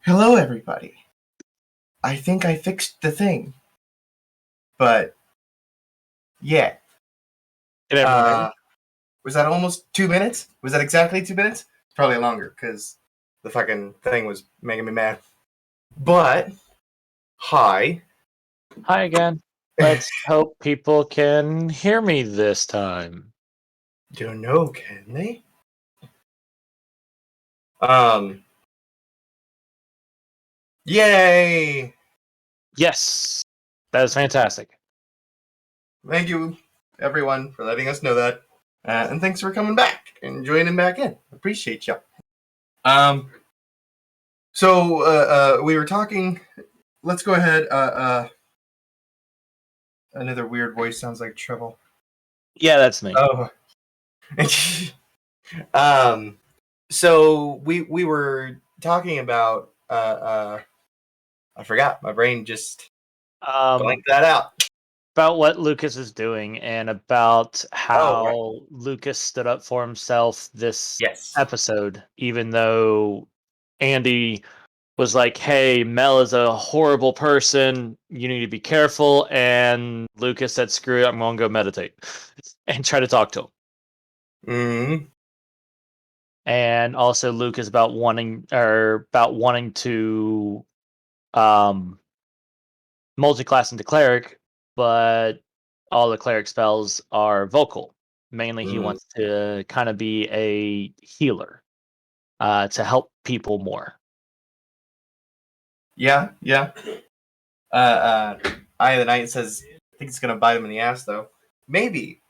Hello, everybody. I think I fixed the thing. But, yeah. Did everyone hear me? Was that almost 2 minutes? Was that exactly 2 minutes? Probably longer, because the fucking thing was making me mad. But, hi. Hi again. Let's hope people can hear me this time. Don't know, can they? Yay! Yes, that is fantastic. Thank you, everyone, for letting us know that. And thanks for coming back and joining back in. Appreciate you. So we were talking. Let's go ahead. Another weird voice sounds like trouble. Yeah, that's me. Oh. So we were talking about I forgot. My brain just blanked that out. About what Lucas is doing and about how Lucas stood up for himself this episode, even though Andy was like, hey, Mel is a horrible person, you need to be careful, and Lucas said, screw it, I'm going to go meditate and try to talk to him. Mm-hmm. And also Lucas about wanting to multi-class into cleric, but all the cleric spells are vocal. Mainly he wants to kind of be a healer to help people more. Yeah. Eye of the Night says, I think it's going to bite him in the ass, though. Maybe.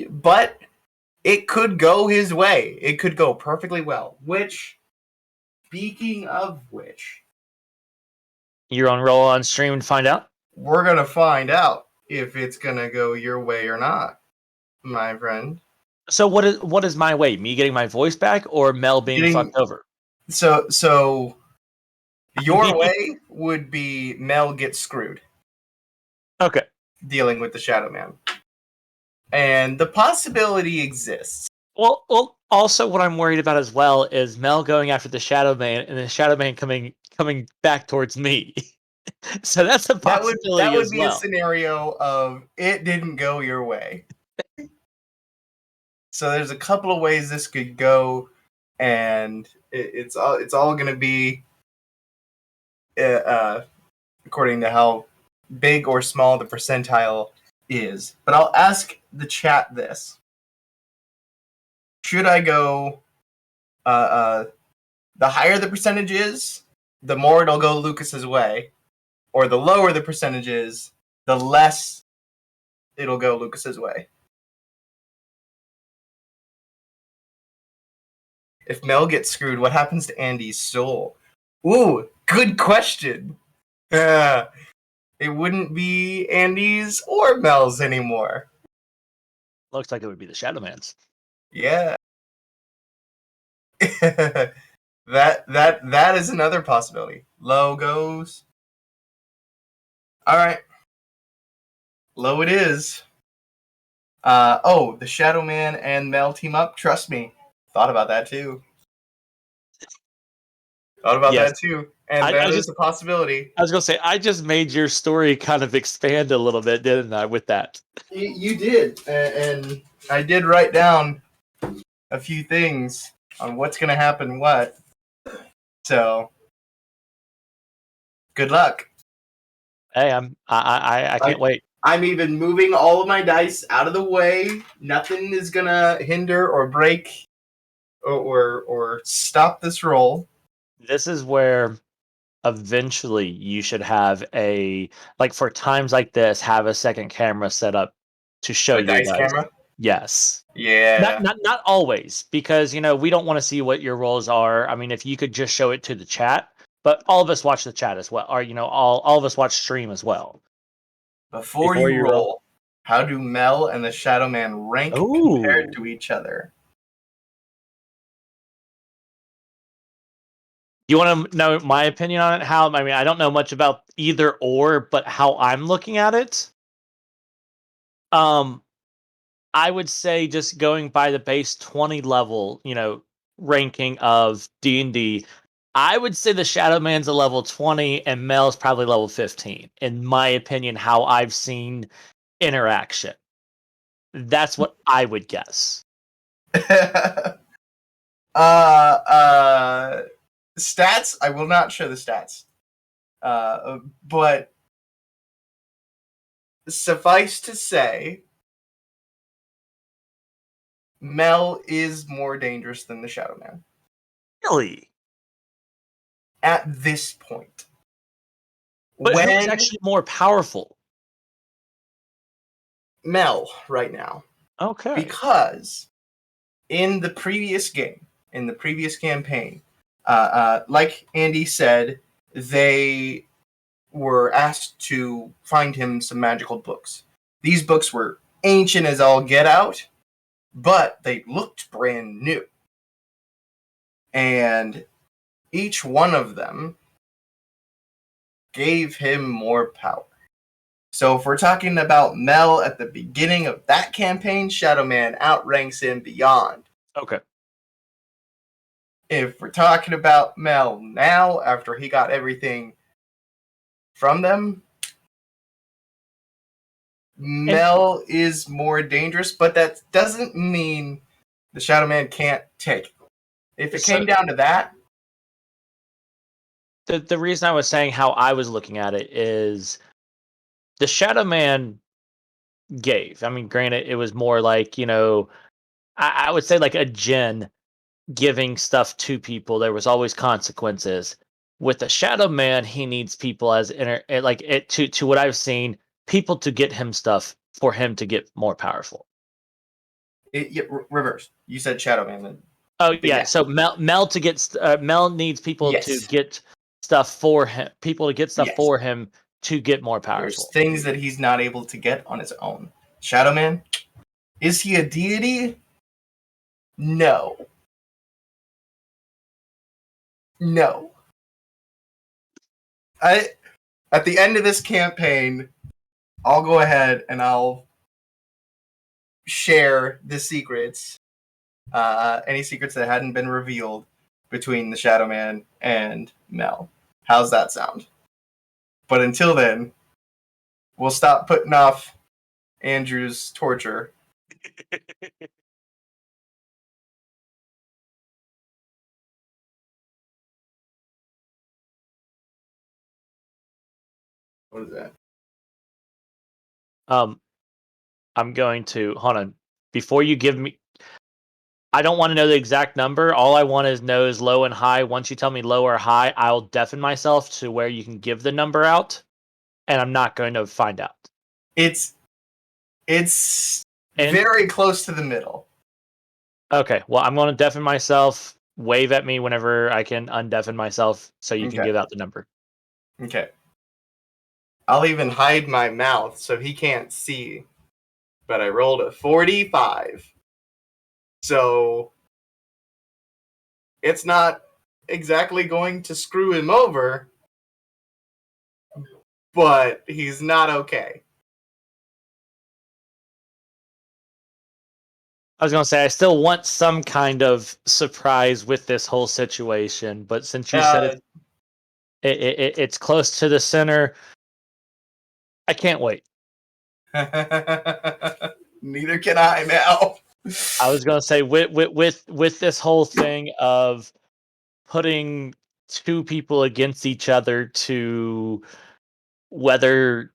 But it could go his way. It could go perfectly well. Speaking of which... You're on roll on stream and find out? We're going to find out if it's going to go your way or not, my friend. So what is my way? Me getting my voice back or Mel being fucked over? So your way would be Mel gets screwed. Okay. Dealing with the Shadow Man. And the possibility exists. Well, also what I'm worried about as well is Mel going after the Shadow Man and the Shadow Man coming back towards me. So that's a possibility. That would be a scenario of it didn't go your way. So there's a couple of ways this could go, and it's all going to be according to how big or small the percentile is. But I'll ask the chat this: should I go? The higher the percentage is, the more it'll go Lucas's way, or the lower the percentage is, the less it'll go Lucas's way. If Mel gets screwed, what happens to Andy's soul? Ooh, good question. It wouldn't be Andy's or Mel's anymore. Looks like it would be the Shadow Man's. Yeah. that is another possibility. Low goes. Alright. Low it is. The Shadow Man and Mel team up. Trust me. Thought about that too. That too. And that is a possibility. I was going to say, I just made your story kind of expand a little bit, didn't I, with that? You did. And I did write down a few things on what's going to happen what. So, good luck. Hey, I can't wait. I'm even moving all of my dice out of the way. Nothing is going to hinder or break or stop this roll. This is where eventually you should have for times like this, have a second camera set up to show you dice camera. Yes. Yeah. Not always, because we don't want to see what your rolls are. I mean, if you could just show it to the chat, but all of us watch the chat as well, or all of us watch stream as well. Before you roll, how do Mel and the Shadow Man rank compared to each other? You want to know my opinion on it? I don't know much about either or, but how I'm looking at it. I would say just going by the base 20 level, ranking of D&D, I would say the Shadow Man's a level 20 and Mel's probably level 15, in my opinion, how I've seen interaction. That's what I would guess. Stats, I will not show the stats. But suffice to say, Mel is more dangerous than the Shadow Man. Really? At this point. But who's actually more powerful? Mel, right now. Okay. Because in the previous game, in the previous campaign, like Andy said, they were asked to find him some magical books. These books were ancient as all get out, but they looked brand new. And each one of them gave him more power. So if we're talking about Mel at the beginning of that campaign, Shadow Man outranks him beyond. Okay. If we're talking about Mel now, after he got everything from them, Mel is more dangerous, but that doesn't mean the Shadow Man can't take it. If it came down to that... The reason I was saying how I was looking at it is the Shadow Man gave. I mean, granted, it was more like, I would say like a djinn giving stuff to people. There was always consequences. With the Shadow Man, he needs people as to what I've seen, people to get him stuff for him to get more powerful. Reverse. You said Shadow Man. Then. Oh yeah. So Mel to get Mel needs people to get stuff for him. People to get stuff for him to get more powerful. There's things that he's not able to get on his own. Shadow Man, is he a deity? No. No. At the end of this campaign, I'll go ahead and I'll share the secrets, any secrets that hadn't been revealed between the Shadow Man and Mel. How's that sound? But until then, we'll stop putting off Andrew's torture. What is that? I'm going to hold on before you give me. I don't want to know the exact number. All I want to know is low and high. Once you tell me low or high, I'll deafen myself to where you can give the number out, and I'm not going to find out. It's very close to the middle. Okay, well, I'm going to deafen myself. Wave at me whenever I can undeafen myself so you can give out the number. Okay. I'll even hide my mouth so he can't see. But I rolled a 45. So it's not exactly going to screw him over, but he's not okay. I was going to say, I still want some kind of surprise with this whole situation, but since you said it's close to the center, I can't wait. Neither can I now. I was going to say, with this whole thing of putting two people against each other to whether,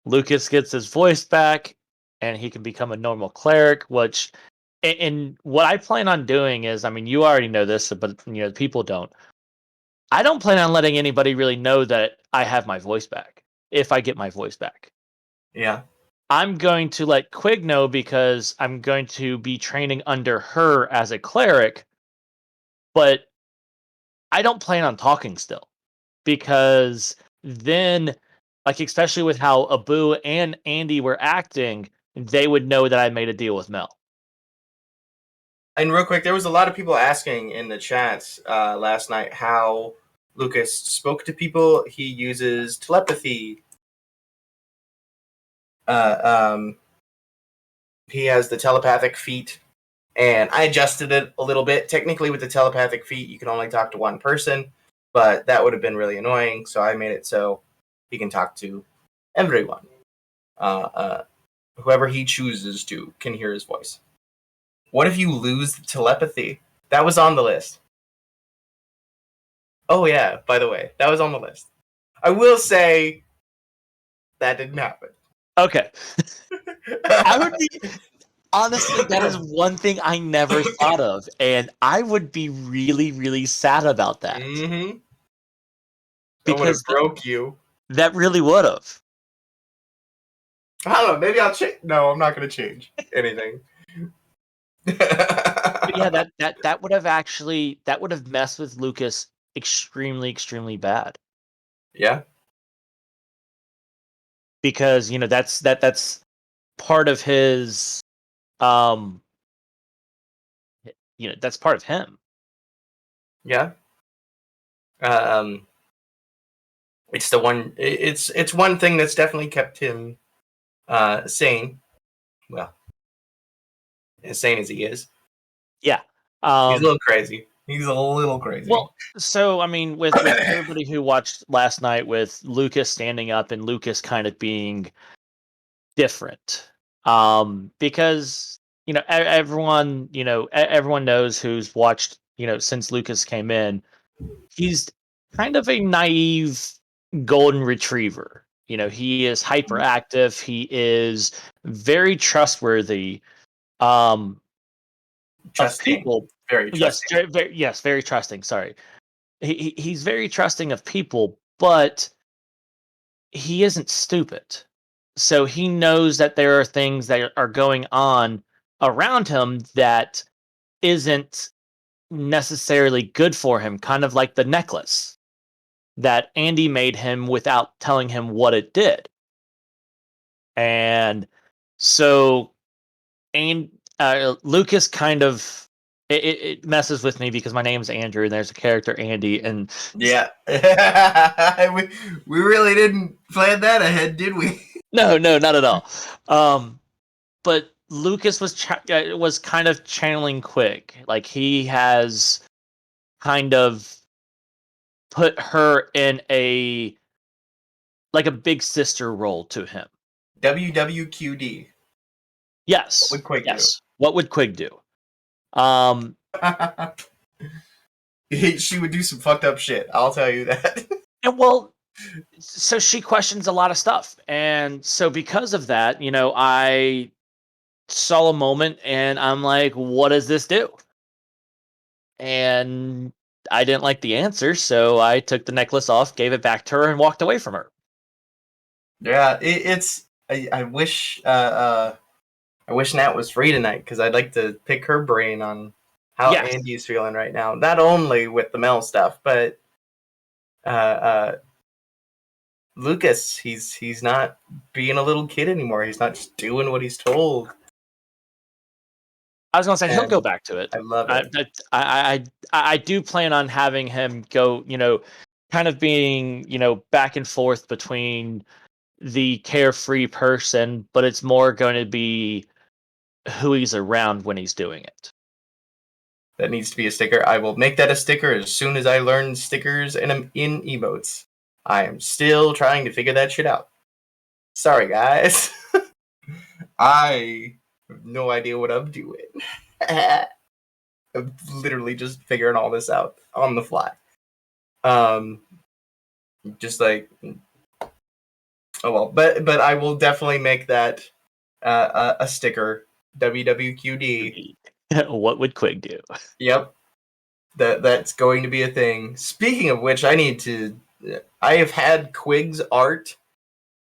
Lucas gets his voice back and he can become a normal cleric, which, and what I plan on doing is, I mean, you already know this, but, people don't. I don't plan on letting anybody really know that I have my voice back, if I get my voice back. Yeah. I'm going to let Quig know because I'm going to be training under her as a cleric, but I don't plan on talking still because then, like, especially with how Abu and Andy were acting, they would know that I made a deal with Mel. And real quick, there was a lot of people asking in the chats last night how Lucas spoke to people. He uses telepathy. He has the telepathic feat, And I adjusted it a little bit. Technically, with the telepathic feat, you can only talk to one person, but that would have been really annoying. So I made it so he can talk to everyone. Whoever he chooses to can hear his voice. What if you lose the telepathy? That was on the list. Oh yeah, by the way, that was on the list. I will say that didn't happen. Okay. I would be honestly, that is one thing I never thought of, and I would be really, really sad about that. Mm-hmm. Because would have broke you. That really would have. I don't know. Maybe I'll change. No, I'm not going to change anything. But yeah, that would have messed with Lucas extremely, extremely bad. Yeah. Because that's part of his that's part of him. Yeah. It's the one. It's one thing that's definitely kept him sane. Well, as sane as he is. Yeah. He's a little crazy. He's a little crazy. Well, so I mean, with everybody who watched last night, with Lucas standing up and Lucas kind of being different, because everyone everyone knows who's watched since Lucas came in, he's kind of a naive golden retriever. He is hyperactive. He is very trustworthy. Trusting. Of people. Very trusting. Yes, very trusting. Sorry. He's very trusting of people, but he isn't stupid. So he knows that there are things that are going on around him that isn't necessarily good for him, kind of like the necklace that Andy made him without telling him what it did. And so Lucas kind of it messes with me because my name's Andrew and there's a character Andy, and yeah. we really didn't plan that ahead, did we? No, not at all. But Lucas was kind of channeling Quig. Like, he has kind of put her in a big sister role to him. WWQD. Yes. What would Quig do? What would Quig do? She would do some fucked up shit. I'll tell you that. And well, so she questions a lot of stuff, and so because of that, I saw a moment, and I'm like, "What does this do?" And I didn't like the answer, so I took the necklace off, gave it back to her, and walked away from her. Yeah, I wish I wish Nat was free tonight because I'd like to pick her brain on how Andy's feeling right now. Not only with the Mel stuff, but Lucas, he's not being a little kid anymore. He's not just doing what he's told. I was gonna say he'll go back to it. I love it. I do plan on having him go, kind of being, back and forth between the carefree person, but it's more going to be who he's around when he's doing it. That needs to be a sticker. I will make that a sticker as soon as I learn stickers and in emotes. I am still trying to figure that shit out. Sorry, guys. I have no idea what I'm doing. I'm literally just figuring all this out on the fly. Just like, oh well, but I will definitely make that a sticker. WWQD. What would Quig do? Yep, that's going to be a thing. Speaking of which, I have had Quig's art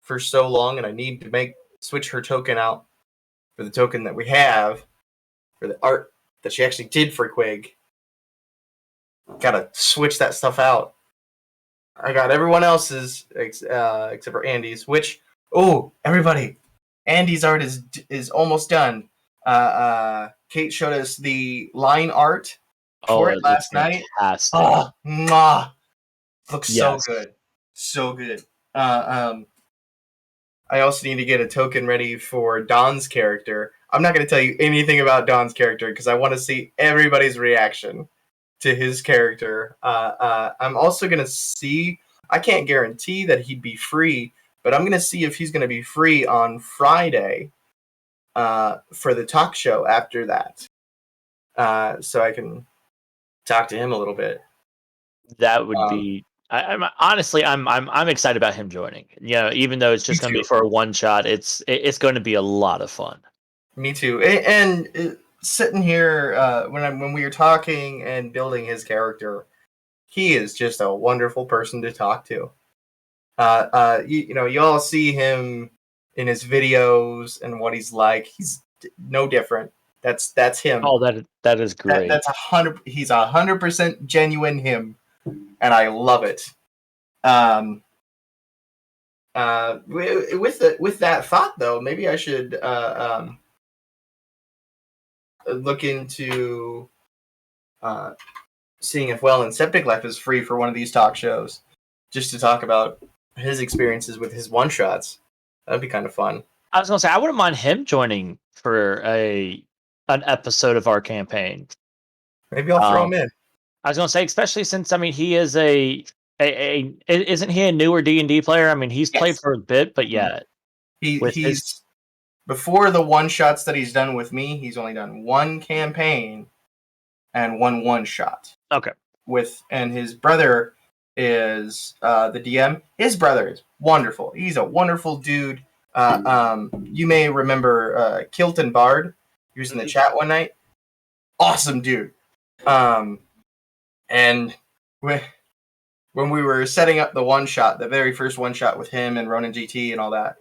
for so long, and I need to switch her token out for the token that we have for the art that she actually did for Quig. Gotta switch that stuff out. I got everyone else's except for Andy's. Which, everybody, Andy's art is almost done. Kate showed us the line art for it last night. Oh, mwah. Looks so good, so good. I also need to get a token ready for Don's character. I'm not going to tell you anything about Don's character because I want to see everybody's reaction to his character. I'm also going to see. I can't guarantee that he'd be free, but I'm going to see if he's going to be free on Friday for the talk show after that, so I can talk to him a little bit. That would be. I'm honestly, I'm excited about him joining. You know, even though it's just going to be for a one shot, it's going to be a lot of fun. Me too. And sitting here when we were talking and building his character, he is just a wonderful person to talk to. You all see him in his videos and what he's like. He's no different. That's him. Oh, that is great. That's 100. He's 100% genuine him, and I love it. With that thought though, maybe I should look into seeing if Well and Septic Life is free for one of these talk shows, just to talk about his experiences with his one shots. That'd be kind of fun. I was gonna say I wouldn't mind him joining for an episode of our campaign. Maybe I'll throw him in. I was gonna say, especially since he is isn't he a newer D&D player? I mean, he's played for a bit, but yet he's before the one shots that he's done with me, he's only done one campaign and one shot. Okay. And his brother is the DM. His brother is wonderful. He's a wonderful dude. You may remember Kilton Bard. He was in the chat one night. Awesome dude. And when we were setting up the one shot, the very first one shot with him and Ronan GT and all that,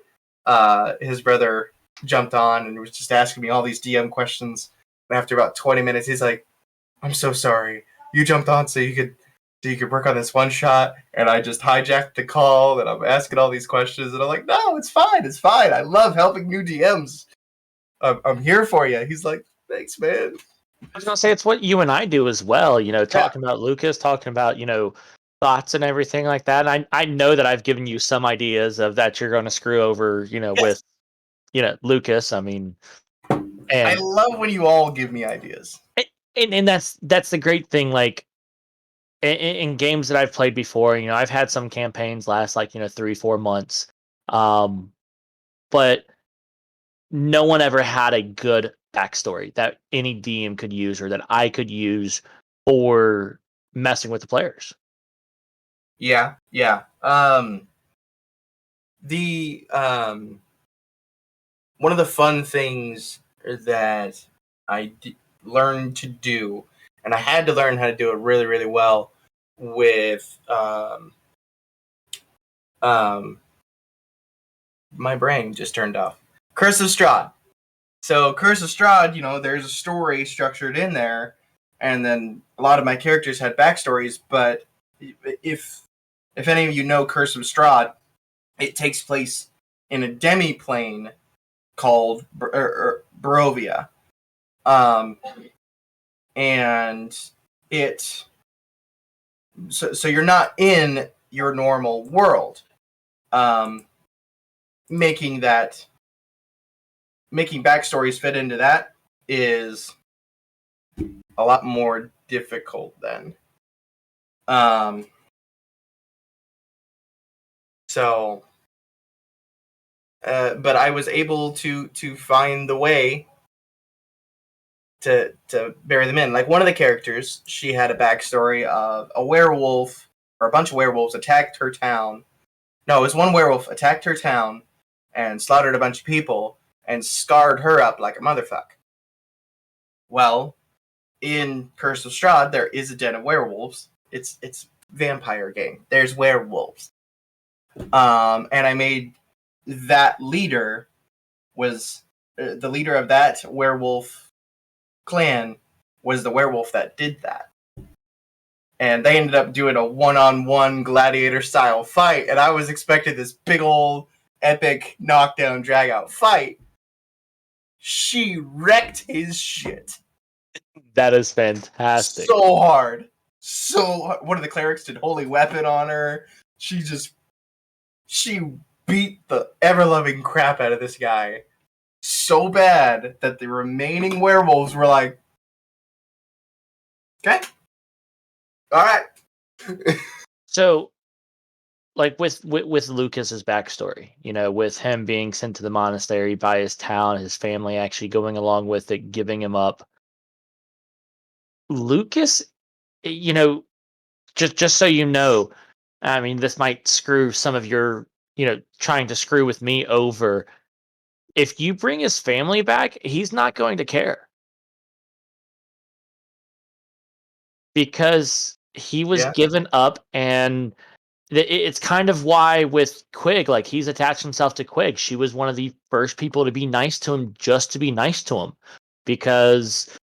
his brother jumped on and was just asking me all these DM questions. And after about 20 minutes, he's like, "I'm so sorry. You jumped on so you could work on this one shot, and I just hijacked the call, and I'm asking all these questions." And I'm like, "No, it's fine. It's fine. I love helping new DMs. I'm here for you." He's like, "Thanks, man." I was gonna say it's what you and I do as well. You know, talking about Lucas, talking about thoughts and everything like that. And I know that I've given you some ideas of that you're going to screw over. With Lucas. I mean, and I love when you all give me ideas. And that's the great thing. Like in games that I've played before, I've had some campaigns last 3-4 months, but no one ever had a good backstory that any DM could use or that I could use for messing with the players. Yeah. One of the fun things that I learned to do, and I had to learn how to do it really, really well with my brain just turned off. Curse of Strahd. So Curse of Strahd, there's a story structured in there, and then a lot of my characters had backstories. But if any of you know Curse of Strahd, it takes place in a demi-plane called Barovia, and it. So you're not in your normal world, making backstories fit into that is a lot more difficult then. But I was able to find the way to bury them in. Like one of the characters, she had a backstory of a werewolf or a bunch of werewolves attacked her town. No, it was one werewolf attacked her town and slaughtered a bunch of people and scarred her up like a motherfucker. Well, in Curse of Strahd, there is a den of werewolves. It's vampire game. There's werewolves. And I made that leader was the leader of that werewolf clan was the werewolf that did that. And they ended up doing a one-on-one gladiator-style fight, and I was expecting this big old epic knockdown drag-out fight. She wrecked his shit. That is fantastic. So hard. One of the clerics did holy weapon on her. She beat the ever-loving crap out of this guy. so bad that the remaining werewolves were like, okay, all right. So, like with Lucas's backstory, with him being sent to the monastery by his town, his family actually going along with it, giving him up. Lucas, just so you know, I mean, this might screw some of your, trying to screw with me over. If you bring his family back, he's not going to care. Because he was given up, and it's kind of why with Quig, like, he's attached himself to Quig. She was one of the first people to be nice to him, just to be nice to him, because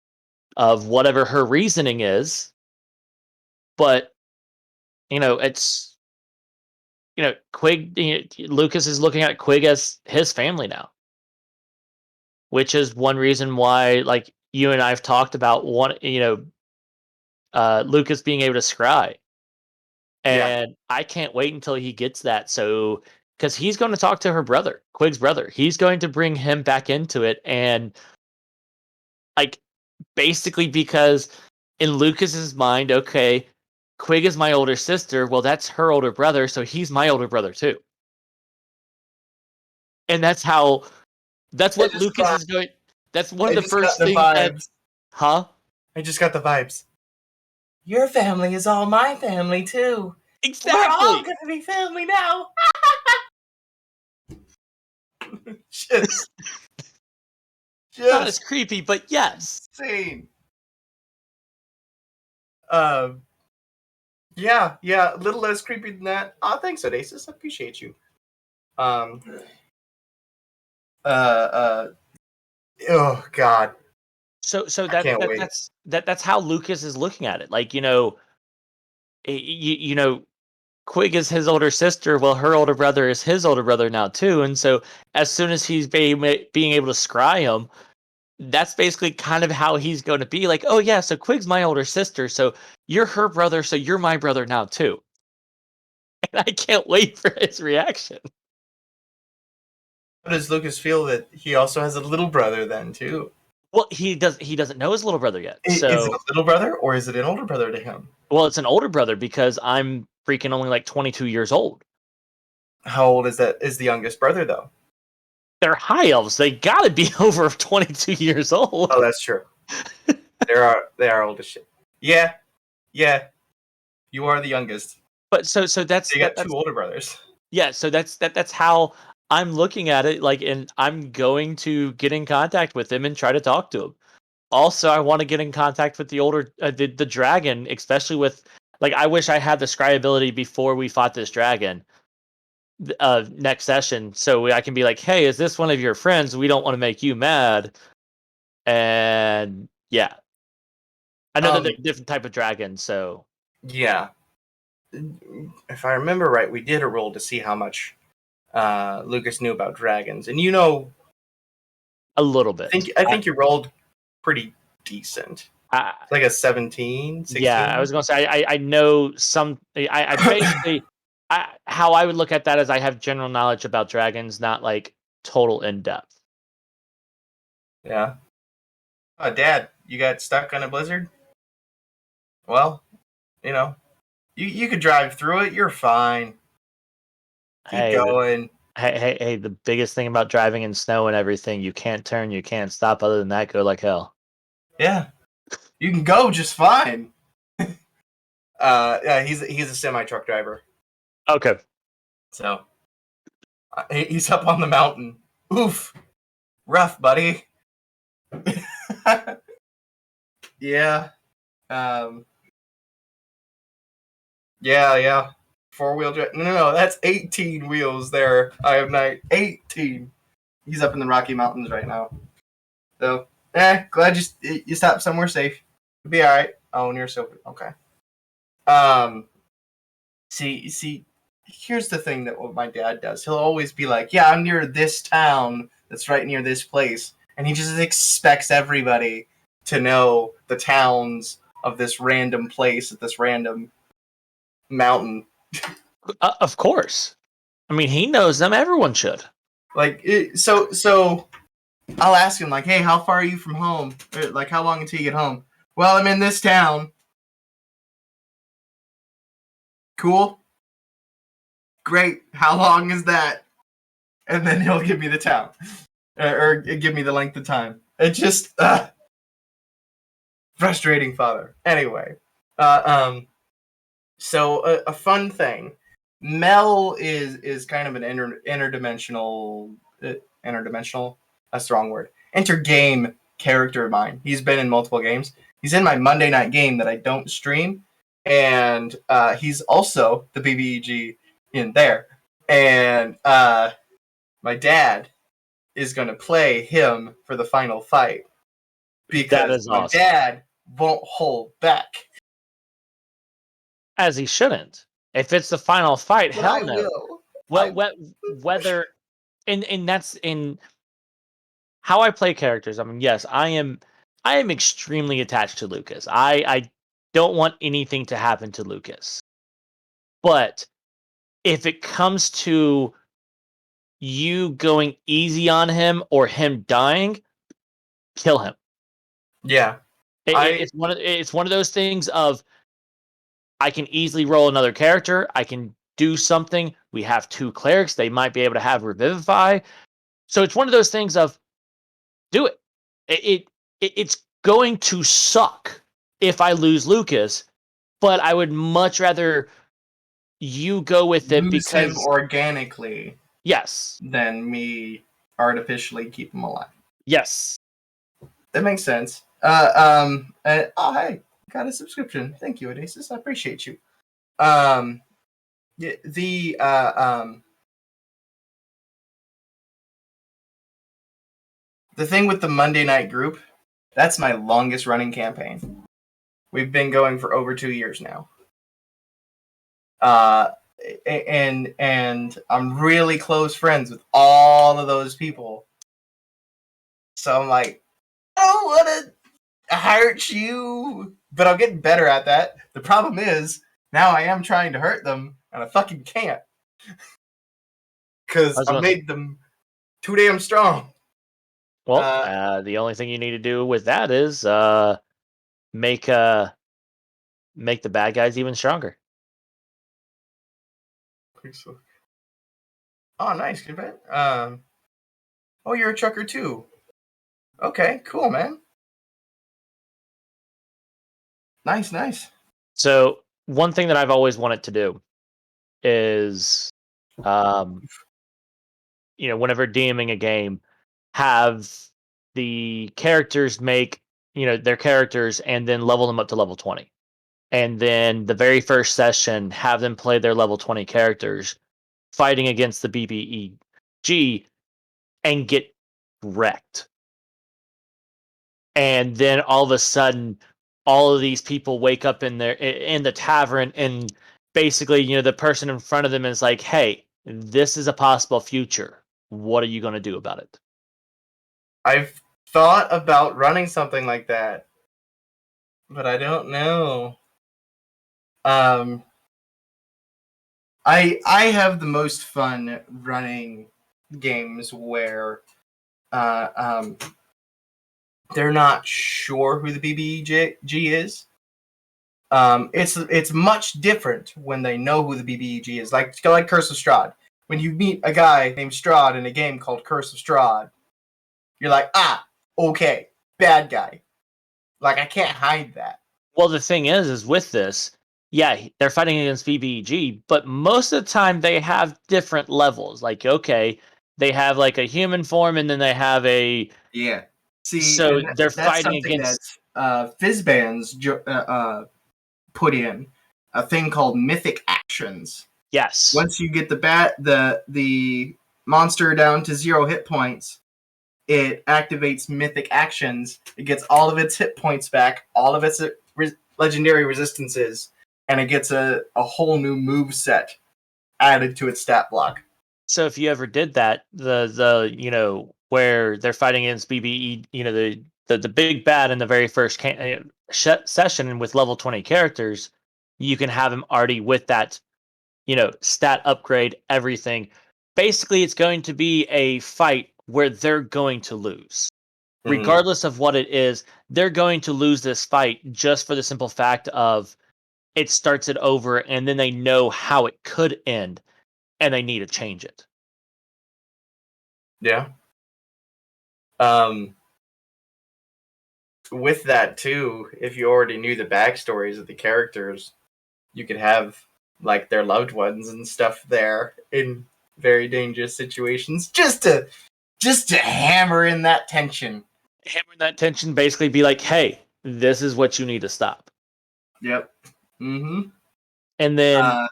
of whatever her reasoning is. But, it's, Quig, Lucas is looking at Quig as his family now, which is one reason why, like, you and I have talked about Lucas being able to scry. And I can't wait until he gets that. So, because he's going to talk to her brother, Quig's brother. He's going to bring him back into it. And, like, basically, because in Lucas's mind, okay, Quig is my older sister. Well, that's her older brother. So he's my older brother, too. And that's what Lucas is going. That's one of the first things. Huh? I just got the vibes. Your family is all my family, too. Exactly. We're all going to be family now. just not as creepy, but yes. Insane. Yeah, a little less creepy than that. Oh, thanks, Odasis. I appreciate you. Oh God. So that's how Lucas is looking at it. Like, Quig is his older sister. Well, her older brother is his older brother now too. And so as soon as he's being able to scry him, that's basically kind of how he's going to be like, oh yeah, so Quig's my older sister. So you're her brother. So you're my brother now too. And I can't wait for his reaction. How does Lucas feel that he also has a little brother then too? Well, he doesn't know his little brother yet. Is it a little brother or is it an older brother to him? Well, it's an older brother because I'm freaking only like 22 years old. How old is the youngest brother though? They're high elves. They gotta be over 22 years old. Oh, that's true. They are old as shit. Yeah. You are the youngest. But so that's you got two older brothers. Yeah, so that's how I'm looking at it. Like, and I'm going to get in contact with him and try to talk to him. Also, I want to get in contact with the older the dragon, especially with, like, I wish I had the scry ability before we fought this dragon. Next session, so I can be like, hey, is this one of your friends? We don't want to make you mad. And yeah, I know that they're a different type of dragon, so yeah, if I remember right, we did a roll to see how much Lucas knew about dragons, and a little bit. I think you rolled pretty decent. Like a 17, 16? Yeah, I was gonna say I know some. I basically how I would look at that is I have general knowledge about dragons, not like total in depth. Yeah. Oh, Dad, you got stuck on a blizzard? Well, you could drive through it. You're fine. Keep going. Hey! The biggest thing about driving in snow and everything, you can't turn, you can't stop. Other than that, go like hell. Yeah, you can go just fine. Yeah, he's a semi truck driver. Okay. So he's up on the mountain. Oof, rough, buddy. Yeah. Yeah. 4-wheel drive. No, that's 18 wheels there. I have 18. He's up in the Rocky Mountains right now. So, glad you stopped somewhere safe. You'll be all right. Oh, near Silver. Okay. See, here's the thing that what my dad does. He'll always be like, yeah, I'm near this town that's right near this place. And he just expects everybody to know the towns of this random place at this random mountain. Of course. I mean, he knows them. Everyone should. Like, so I'll ask him like, "Hey, how far are you from home? Or, like, how long until you get home?" "Well, I'm in this town." "Cool. Great. How long is that?" And then he'll give me the town, or give me the length of time. It's just frustrating, father. Anyway, so a fun thing. Mel is kind of an interdimensional. Interdimensional. That's the wrong word. Intergame character of mine. He's been in multiple games. He's in my Monday night game that I don't stream, and he's also the BBEG in there. And my dad is going to play him for the final fight because my dad won't hold back. As he shouldn't. If it's the final fight, but hell no. Well, whether and that's in how I play characters. I mean, yes, I am extremely attached to Lucas. I don't want anything to happen to Lucas. But if it comes to you going easy on him or him dying, kill him. Yeah. It's one of those things of I can easily roll another character. I can do something. We have 2 clerics. They might be able to have Revivify. So it's one of those things of do it. It's going to suck if I lose Lucas, but I would much rather you go with it lose him organically. Yes. Than me artificially keep him alive. Yes. That makes sense. Oh, hey, got a subscription. Thank you, Odasis. I appreciate you. The thing with the Monday night group, that's my longest running campaign. We've been going for over 2 years now. And I'm really close friends with all of those people. So I'm like, I don't want to hurt you, but I'm getting better at that. The problem is, now I am trying to hurt them, and I fucking can't. Because I made them too damn strong. Well, the only thing you need to do with that is make the bad guys even stronger. Oh, nice, good bet. Oh, you're a trucker too. Okay, cool, man. Nice. So one thing that I've always wanted to do is, whenever DMing a game, have the characters make their characters and then level them up to level 20, and then the very first session have them play their level 20 characters fighting against the BBEG and get wrecked. And then all of a sudden, all of these people wake up in the tavern, and basically, the person in front of them is like, "Hey, this is a possible future. What are you going to do about it?" I've thought about running something like that, but I don't know. I have the most fun running games where they're not sure who the BBEG is. It's much different when they know who the BBEG is. Like Curse of Strahd. When you meet a guy named Strahd in a game called Curse of Strahd, you're like, okay, bad guy. Like, I can't hide that. Well, the thing is with this, yeah, they're fighting against BBEG, but most of the time they have different levels. Like, okay, they have like a human form, and then they have a See, so they're fighting against Fizzbands put in a thing called mythic actions. Yes. Once you get the monster down to 0 hit points, it activates mythic actions. It gets all of its hit points back, all of its legendary resistances, and it gets a whole new move set added to its stat block. So if you ever did that, the where they're fighting against BBE, the big bad in the very first session with level 20 characters, you can have him already with that, stat upgrade, everything. Basically, it's going to be a fight where they're going to lose. Regardless of what it is, they're going to lose this fight just for the simple fact of it starts it over, and then they know how it could end, and they need to change it. Yeah. With that too, if you already knew the backstories of the characters, you could have like their loved ones and stuff there in very dangerous situations, just to hammer in that tension. Hammer that tension, basically be like, hey, this is what you need to stop. Yep. Mm-hmm. And then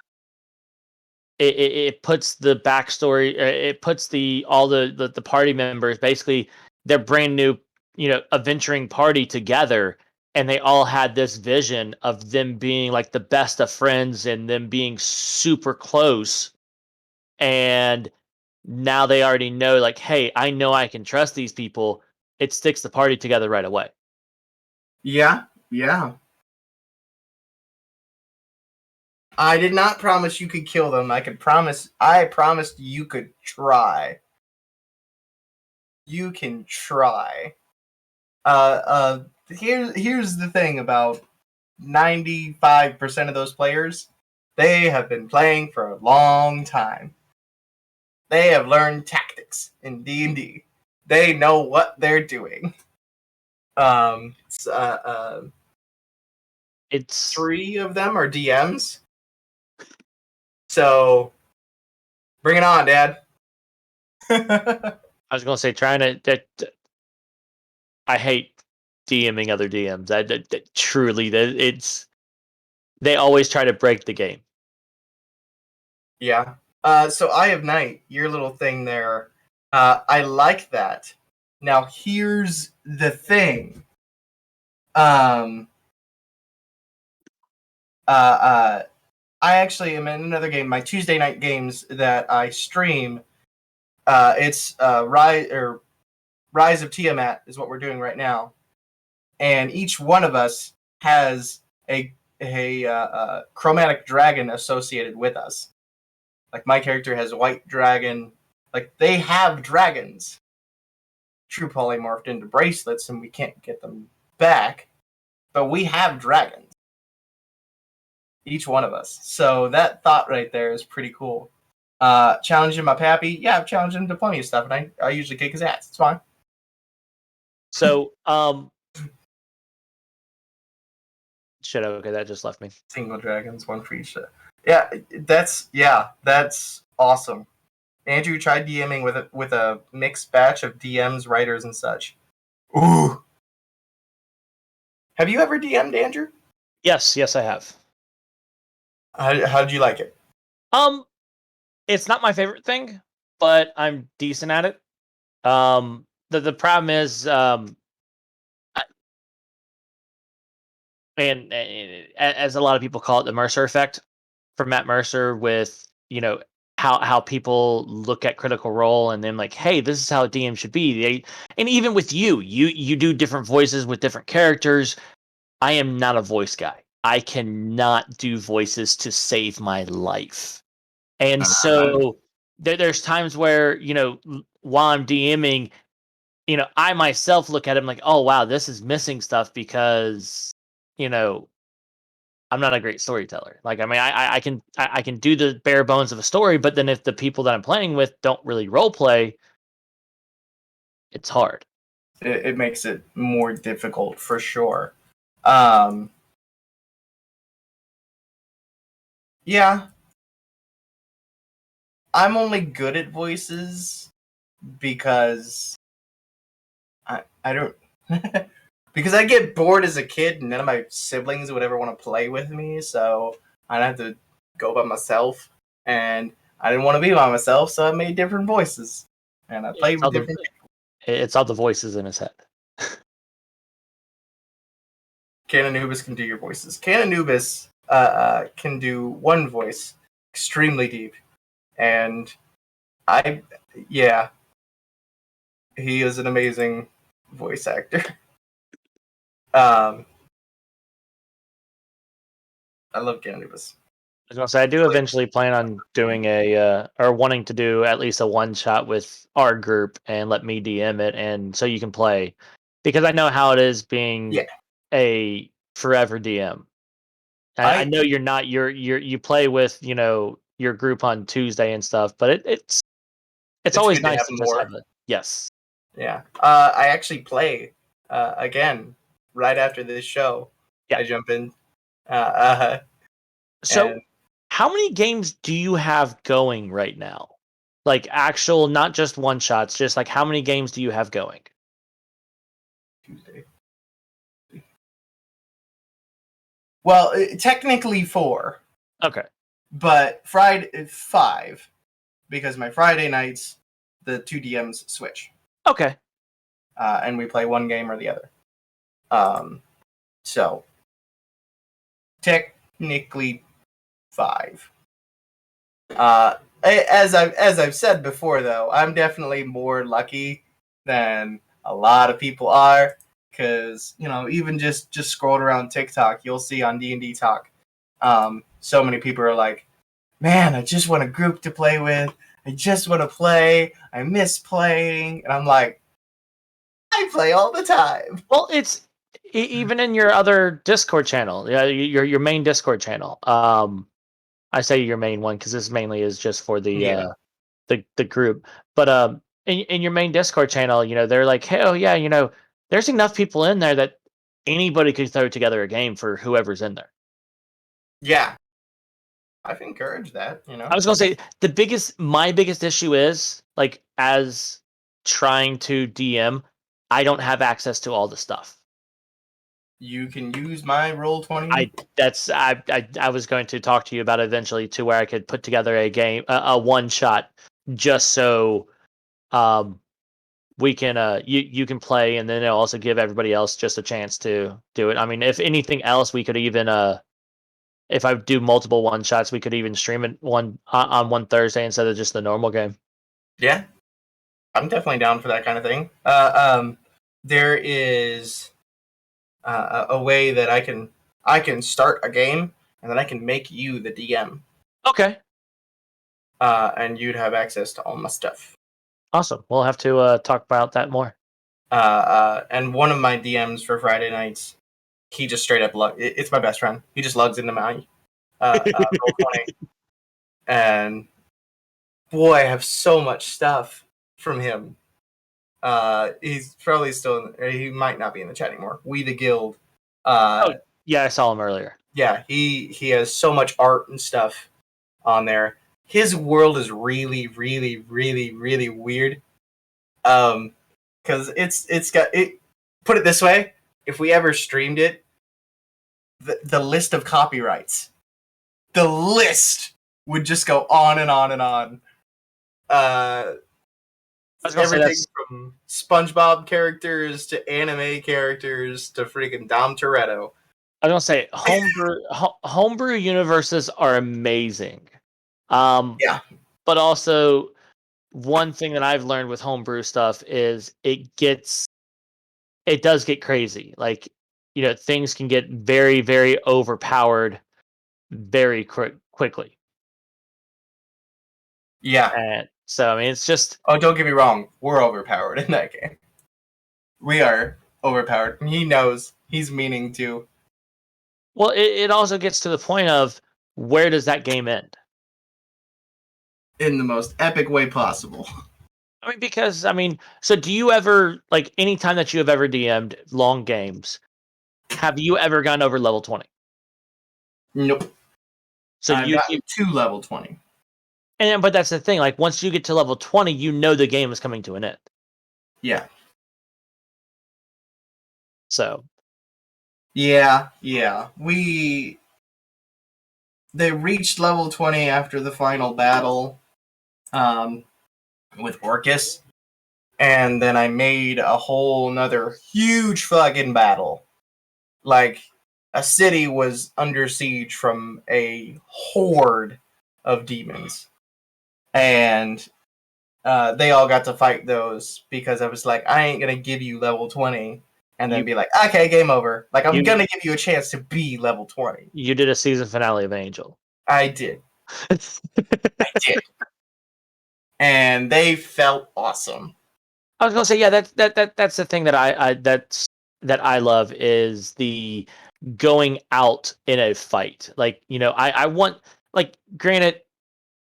it puts the backstory, it puts all the party members, basically their brand new, adventuring party together, and they all had this vision of them being like the best of friends and them being super close. And now they already know, like, hey, I know I can trust these people. It sticks the party together right away. Yeah. I did not promise you could kill them. I promised you could try. You can try. Here's the thing about 95% of those players. They have been playing for a long time. They have learned tactics in D&D. They know what they're doing. It's 3 of them are DMs. So, bring it on, Dad. I was gonna say, I hate DMing other DMs. Truly, they always try to break the game. Yeah. So Eye of Night, your little thing there, I like that. Now here's the thing. I actually am in another game, my Tuesday night games that I stream. It's Rise of Tiamat is what we're doing right now, and each one of us has a chromatic dragon associated with us. Like my character has a white dragon. Like they have dragons. True polymorphed into bracelets, and we can't get them back. But we have dragons. Each one of us. So that thought right there is pretty cool. Challenging my pappy, yeah, I've challenged him to plenty of stuff, and I usually kick his ass. It's fine. So, shit, okay, that just left me. Single dragons, one for each. Yeah, that's awesome. Andrew tried DMing with a mixed batch of DMs, writers, and such. Ooh. Have you ever DM'd, Andrew? Yes, I have. How did you like it? It's not my favorite thing, but I'm decent at it. The problem is, and as a lot of people call it, the Mercer effect from Matt Mercer, with how people look at Critical Role and then like, hey, this is how a DM should be. And even with you do different voices with different characters. I am not a voice guy. I cannot do voices to save my life. And so there's times where, while I'm DMing, I myself look at him like, oh, wow, this is missing stuff because, I'm not a great storyteller. Like, I mean, I can do the bare bones of a story, but then if the people that I'm playing with don't really role play, it's hard. It makes it more difficult for sure. Yeah. I'm only good at voices because I don't because I get bored as a kid and none of my siblings would ever want to play with me, so I'd have to go by myself, and I didn't want to be by myself, so I made different voices. And I played with different people. It's all the voices in his head. Cananubis can do your voices. Cananubis can do one voice extremely deep. And he is an amazing voice actor. I love Cananubis. was gonna say I do eventually plan on doing or wanting to do at least a one shot with our group and let me DM it, and so you can play, because I know how it is being a forever DM. I know you're not. You play with your group on Tuesday and stuff, but it's always nice to just have it. Yes. Yeah. I actually play again right after this show. Yeah. I jump in. So, how many games do you have going right now? Like actual, not just one shots, just like how many games do you have going? Tuesday. Well, technically 4. Okay. But Friday 5, because my Friday nights, the 2 DMs switch. Okay. And we play one game or the other. So technically 5. As I've said before, though, I'm definitely more lucky than a lot of people are, because even just scrolled around TikTok, you'll see on D&D Talk, so many people are like, "Man, I just want a group to play with. I just want to play. I miss playing," and I'm like, I play all the time. Well, it's even in your other Discord channel, your main Discord channel. I say your main one because this mainly is just for the group. But in your main Discord channel, they're like, hell yeah, there's enough people in there that anybody could throw together a game for whoever's in there. Yeah, I've encouraged that. I was gonna say my biggest issue is like as trying to DM, I don't have access to all the stuff. You can use my Roll20. I was going to talk to you about it eventually, to where I could put together a game, a one shot, just so we can you can play, and then it'll also give everybody else just a chance to do it. I mean, if anything else, we could even if I do multiple one shots, we could even stream it on one Thursday instead of just the normal game. Yeah, I'm definitely down for that kind of thing. There is a way that I can start a game, and then I can make you the DM. Okay. And you'd have access to all my stuff. Awesome. We'll have to talk about that more. And one of my DMs for Friday nights, he just straight up it's my best friend. He just logs into my Roll20. And boy, I have so much stuff from him. He's probably still he might not be in the chat anymore. We the Guild. Yeah, I saw him earlier. Yeah, he has so much art and stuff on there. His world is really, really, really, really weird. Because it's got it. Put it this way: if we ever streamed it, the list of copyrights, the list would just go on and on and on. Everything from SpongeBob characters to anime characters to freaking Dom Toretto. I was gonna say homebrew universes are amazing. Yeah. But also, one thing that I've learned with homebrew stuff is it does get crazy. Like, things can get very, very overpowered very quickly. Yeah. And so, I mean, it's just... Oh, don't get me wrong. We're overpowered in that game. We are overpowered. He knows. He's meaning to. Well, it also gets to the point of, where does that game end? In the most epic way possible. I mean, so do you ever, like, anytime that you have ever DM'd long games, have you ever gone over level 20? Nope. So I've gotten to level 20. But that's the thing, like, once you get to level 20, the game is coming to an end. Yeah. So. Yeah. They reached level 20 after the final battle with Orcus. And then I made a whole nother huge fucking battle. Like, a city was under siege from a horde of demons. And they all got to fight those, because I was like, I ain't going to give you level 20 and then be like, okay, game over. Like, I'm going to give you a chance to be level 20. You did a season finale of Angel. I did. I did. And they felt awesome. I was gonna say, yeah, that's the thing that I love is the going out in a fight. Like, I want, like, granted,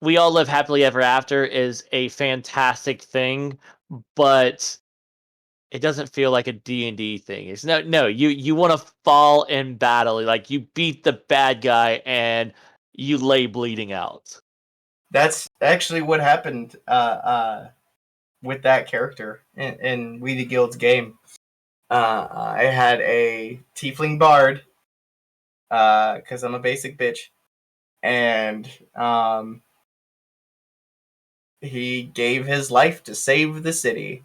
we all live happily ever after is a fantastic thing, but it doesn't feel like a D&D thing. It's no, you want to fall in battle, like you beat the bad guy and you lay bleeding out. That's actually what happened with that character in We the Guild's game. I had a tiefling bard because I'm a basic bitch, and he gave his life to save the city.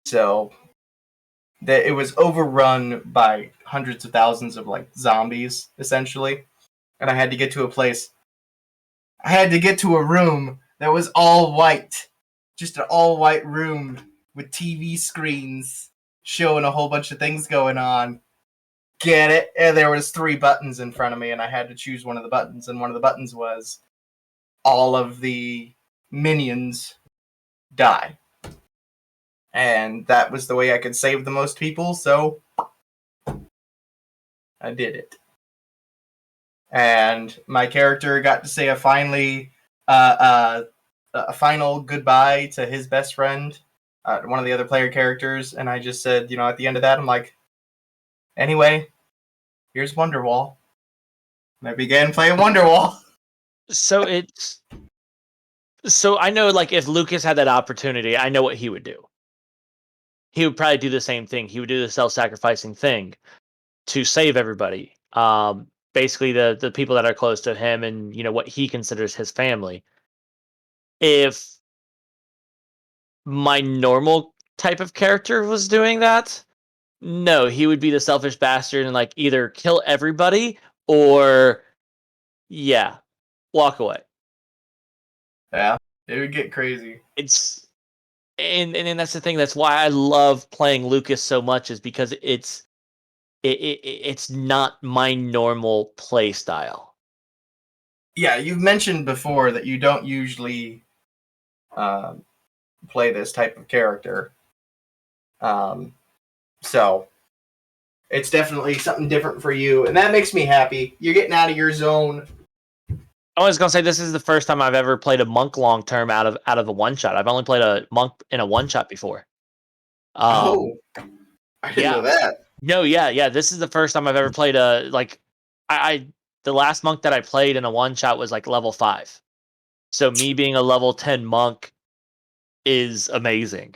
So that it was overrun by hundreds of thousands of like zombies essentially, and I had to get to a place. I had to get to a room that was all white, just an all white room with TV screens showing a whole bunch of things going on. Get it? And there was 3 buttons in front of me, and I had to choose one of the buttons, and one of the buttons was all of the minions die. And that was the way I could save the most people, so I did it. And my character got to say a final goodbye to his best friend, one of the other player characters, and I just said, at the end of that, I'm like, anyway, here's Wonderwall. And I began playing Wonderwall. So I know, like, if Lucas had that opportunity, I know what he would do. He would probably do the same thing. He would do the self-sacrificing thing to save everybody. Basically the people that are close to him and, what he considers his family. If my normal type of character was doing that, no, he would be the selfish bastard and, like, either kill everybody or, yeah, walk away. Yeah, it would get crazy. And that's the thing. That's why I love playing Lucas so much, is because it's not my normal play style. Yeah, you've mentioned before that you don't usually play this type of character. So it's definitely something different for you, and that makes me happy. You're getting out of your zone. I was gonna say, this is the first time I've ever played a monk long term out of a one shot. I've only played a monk in a one shot before. I didn't know that. No, yeah. This is the first time I've ever played a, like, the last monk that I played in a one shot was like level 5. So me being a level 10 monk is amazing.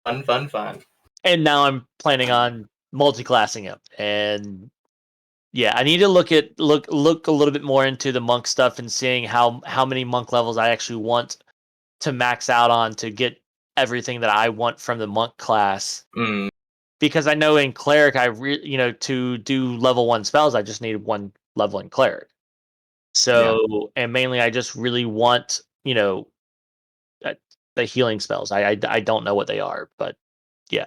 Fun. And now I'm planning on multi-classing him, and yeah, I need to look a little bit more into the monk stuff and seeing how many monk levels I actually want to max out on to get everything that I want from the monk class. Mm. Because I know in cleric, to do level 1 spells, I just need 1 level in cleric. So, and mainly I just really want, the healing spells. I don't know what they are, but yeah,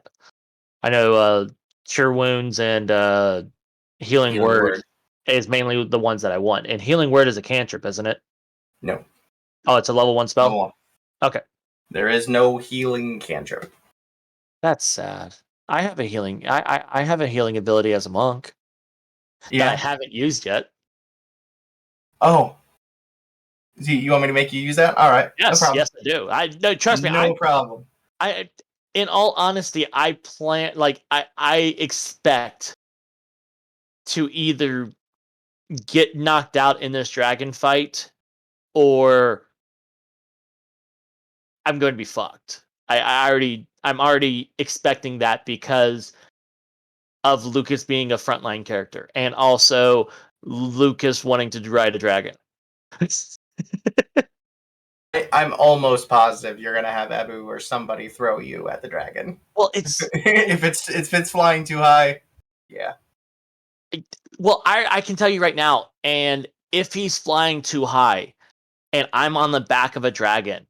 I know Cure Wounds and Healing Word is mainly the ones that I want. And Healing Word is a cantrip, isn't it? No. Oh, it's a level 1 spell? Level 1. Okay. There is no healing cantrip. That's sad. I have a healing. I have a healing ability as a monk. Yeah. That I haven't used yet. Oh. You want me to make you use that? All right. Yes, no problem. Yes, I do. No, trust me. No problem. In all honesty, I plan, like, I expect to either get knocked out in this dragon fight, or I'm going to be fucked. I'm already expecting that because of Lucas being a frontline character, and also Lucas wanting to ride a dragon. I'm almost positive you're gonna have Ebu or somebody throw you at the dragon. Well, it's if it's flying too high, yeah. Well, I can tell you right now, and if he's flying too high, and I'm on the back of a dragon,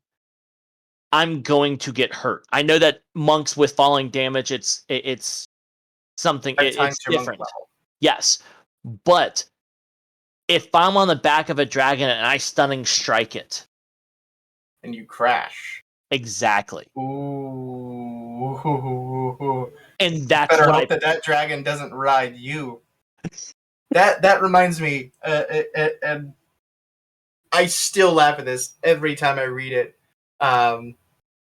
I'm going to get hurt. I know that monks with falling damage, it's something, it's different. Yes, but if I'm on the back of a dragon and I stunning strike it. And you crash. Exactly. Ooh. And that's better hope that dragon doesn't ride you. That reminds me, and I still laugh at this every time I read it.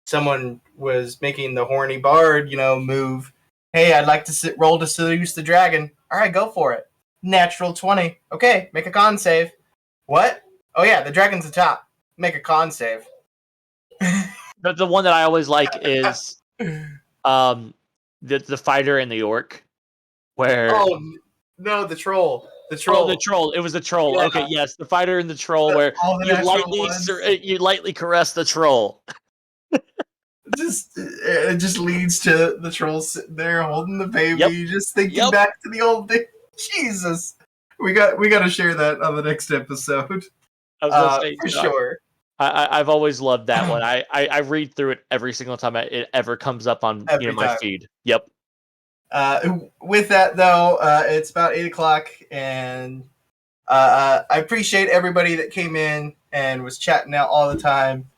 Someone was making the horny bard, move. Hey, I'd like to roll to seduce the dragon. All right, go for it. Natural 20. Okay, make a con save. What? Oh yeah, the dragon's the top. Make a con save. The one that I always like is the fighter and the orc, where no, the troll. The troll. Oh, the troll. It was the troll. Yeah. Okay, yes, the fighter and the troll, where you lightly caress the troll. It just leads to the troll sitting there holding the baby, just thinking back to the old day. Jesus, we got to share that on the next episode. I was gonna say, for sure. I've always loved that one. I read through it every single time it ever comes up on my feed. Yep. With that though, it's about 8:00, and I appreciate everybody that came in and was chatting out all the time.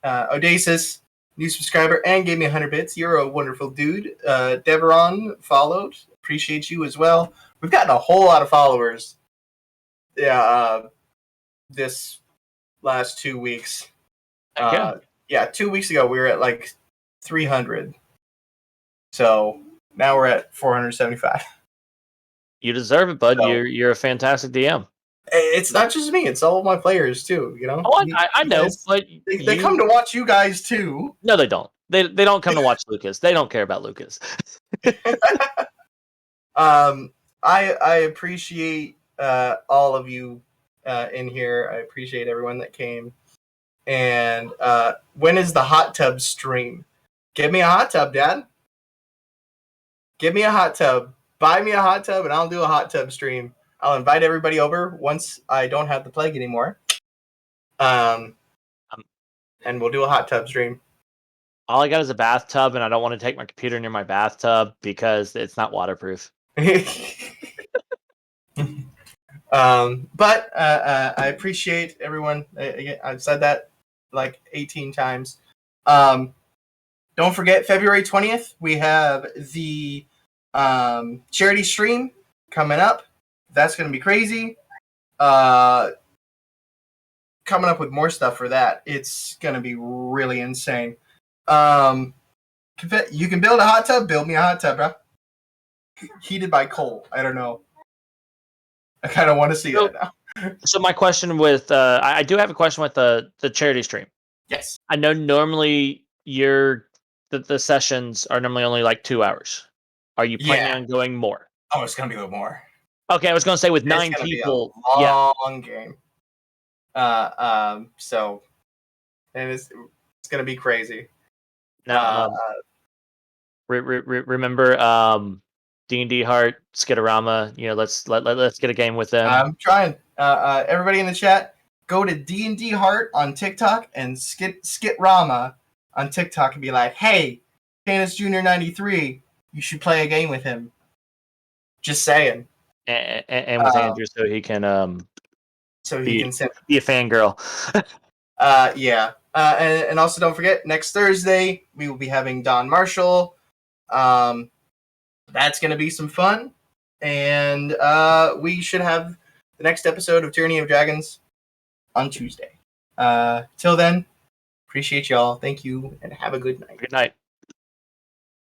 Odasis, new subscriber, and gave me 100 bits. You're a wonderful dude. Deveron followed. Appreciate you as well. We've gotten a whole lot of followers. This last 2 weeks. 2 weeks ago we were at like 300. So now we're at 475. You deserve it, bud. So, you're a fantastic DM. It's not just me; it's all of my players too. Oh, I know, but they come to watch you guys too. No, they don't. They don't come to watch Lucas. They don't care about Lucas. I appreciate all of you in here. I appreciate everyone that came. And when is the hot tub stream? Give me a hot tub, Dad. Give me a hot tub. Buy me a hot tub, and I'll do a hot tub stream. I'll invite everybody over once I don't have the plague anymore. And we'll do a hot tub stream. All I got is a bathtub, and I don't want to take my computer near my bathtub because it's not waterproof. But I appreciate everyone. I've said that like 18 times. Don't forget, February 20th, we have the charity stream coming up. That's going to be crazy. Coming up with more stuff for that. It's going to be really insane. You can build a hot tub. Build me a hot tub, bro. Heated by coal. I don't know. I kind of want to see that now. So my question with I do have a question with the charity stream. Yes. I know normally the sessions are normally only like 2 hours. Are you planning on going more? Oh, it's going to be a little more. Okay, I was going to say with 9 people. Be a long game. So, and it's going to be crazy. Now, remember D&D Heart, Skitterama. Let's get a game with them. I'm trying. Everybody in the chat, go to D&D Heart on TikTok and Skitterama on TikTok and be like, "Hey, Canis Junior 93, you should play a game with him." Just saying. And with Andrew, so he can be a fangirl. Yeah. And also don't forget, next Thursday we will be having Don Marshall. That's going to be some fun, and we should have the next episode of Tyranny of Dragons on Tuesday. Till then, appreciate y'all. Thank you, and have a good night. Good night.